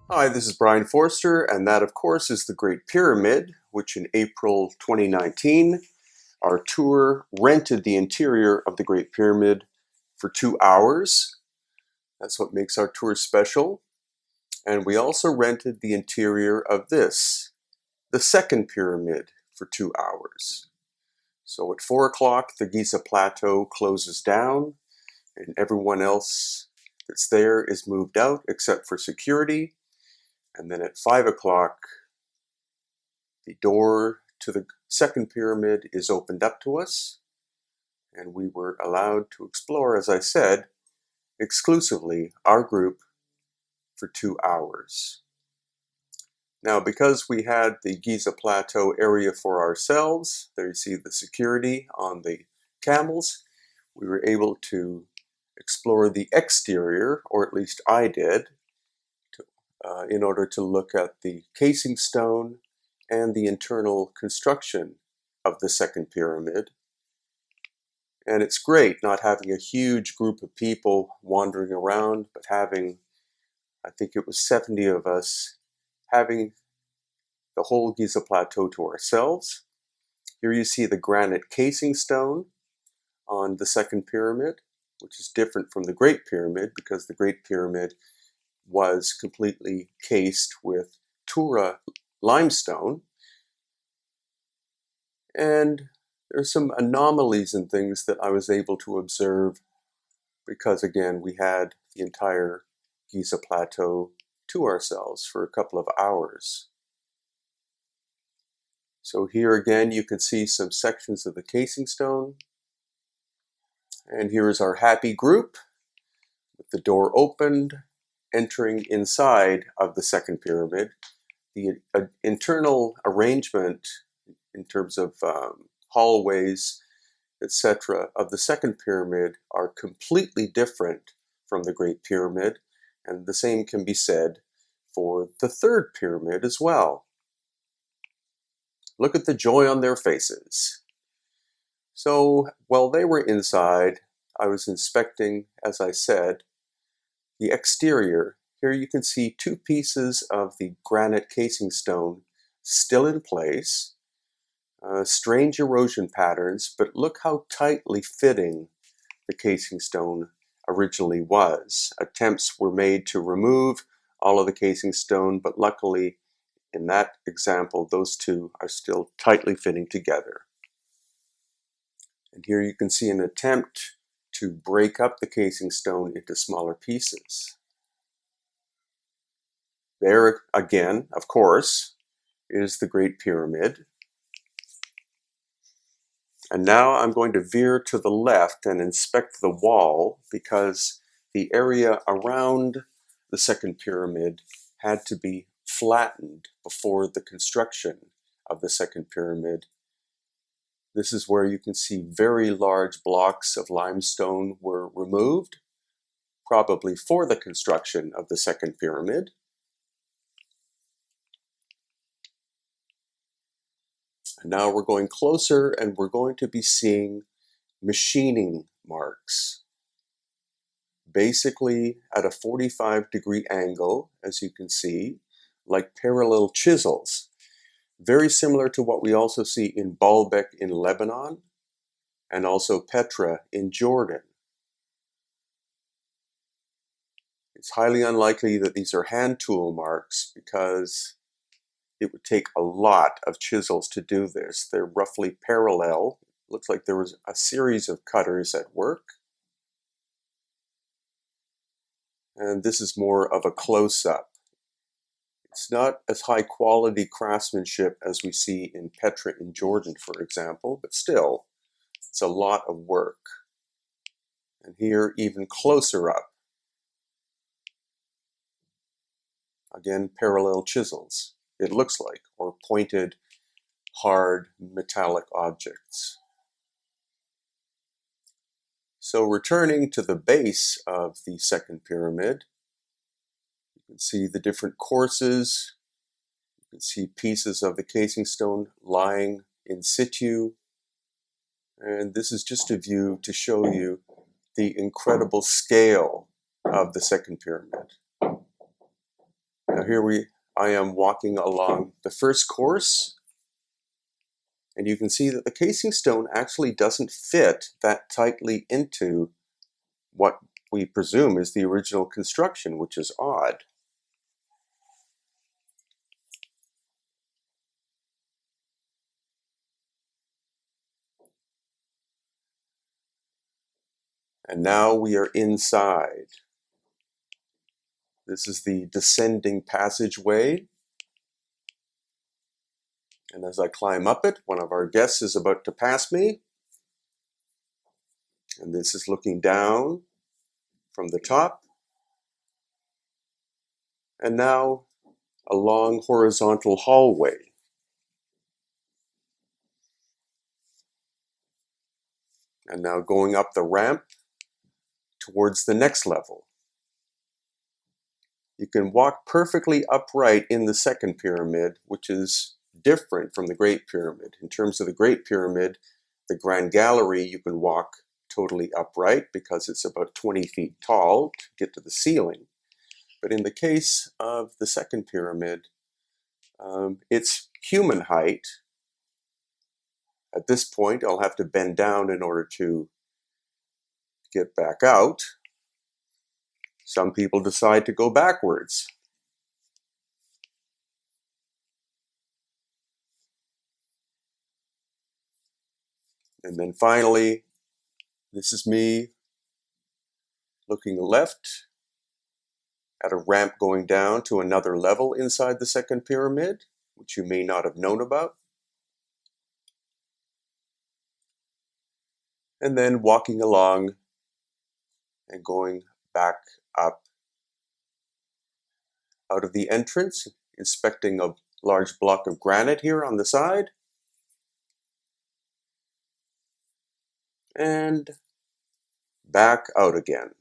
Hi, this is Brian Forster, and that, of course, is the Great Pyramid, which in April 2019, our tour rented the interior of the Great Pyramid for 2 hours. That's what makes our tour special. And we also rented the interior of this, the second pyramid, for 2 hours. So at 4 o'clock, the Giza Plateau closes down, and everyone else that's there is moved out except for security. And then at 5 o'clock, the door to the second pyramid is opened up to us, and we were allowed to explore, as I said, exclusively our group for 2 hours. Now, because we had the Giza Plateau area for ourselves, there you see the security on the camels, we were able to explore the exterior, or at least I did, in order to look at the casing stone and the internal construction of the second pyramid. And it's great not having a huge group of people wandering around, but having, I think it was 70 of us, having the whole Giza Plateau to ourselves. Here you see the granite casing stone on the second pyramid, which is different from the Great Pyramid because the Great Pyramid was completely cased with Tura limestone. And there's some anomalies and things that I was able to observe because, again, we had the entire Giza Plateau to ourselves for a couple of hours. So here again, you can see some sections of the casing stone. And here is our happy group with the door opened, entering inside of the second pyramid. The internal arrangement in terms of hallways, etc., of the second pyramid are completely different from the Great Pyramid, and the same can be said for the third pyramid as well. Look at the joy on their faces. So while they were inside, I was inspecting, as I said, the exterior. Here you can see two pieces of the granite casing stone still in place. Strange erosion patterns, but look how tightly fitting the casing stone originally was. Attempts were made to remove all of the casing stone, but luckily in that example, those two are still tightly fitting together. And here you can see an attempt to break up the casing stone into smaller pieces. There again, of course, is the Great Pyramid. And now I'm going to veer to the left and inspect the wall because the area around the second pyramid had to be flattened before the construction of the second pyramid. This is where you can see very large blocks of limestone were removed, probably for the construction of the second pyramid. And now we're going closer and we're going to be seeing machining marks. Basically at a 45-degree angle, as you can see, like parallel chisels. Very similar to what we also see in Baalbek in Lebanon and also Petra in Jordan. It's highly unlikely that these are hand tool marks because it would take a lot of chisels to do this. They're roughly parallel. Looks like there was a series of cutters at work. And this is more of a close-up. It's not as high quality craftsmanship as we see in Petra in Jordan, for example, but still, it's a lot of work. And here, even closer up, again, parallel chisels, it looks like, or pointed, hard, metallic objects. So returning to the base of the second pyramid, you can see the different courses. You can see pieces of the casing stone lying in situ. And this is just a view to show you the incredible scale of the second pyramid. Now I am walking along the first course, and you can see that the casing stone actually doesn't fit that tightly into what we presume is the original construction, which is odd. And now we are inside. This is the descending passageway. And as I climb up it, one of our guests is about to pass me. And this is looking down from the top. And now a long horizontal hallway. And now going up the ramp towards the next level. You can walk perfectly upright in the second pyramid, which is different from the Great Pyramid. In terms of the Great Pyramid, the Grand Gallery, you can walk totally upright because it's about 20 feet tall to get to the ceiling. But in the case of the second pyramid, it's human height. At this point, I'll have to bend down in order to get back out. Some people decide to go backwards. And then finally, this is me looking left at a ramp going down to another level inside the second pyramid, which you may not have known about. And then walking along and going back up out of the entrance, inspecting a large block of granite here on the side. And back out again.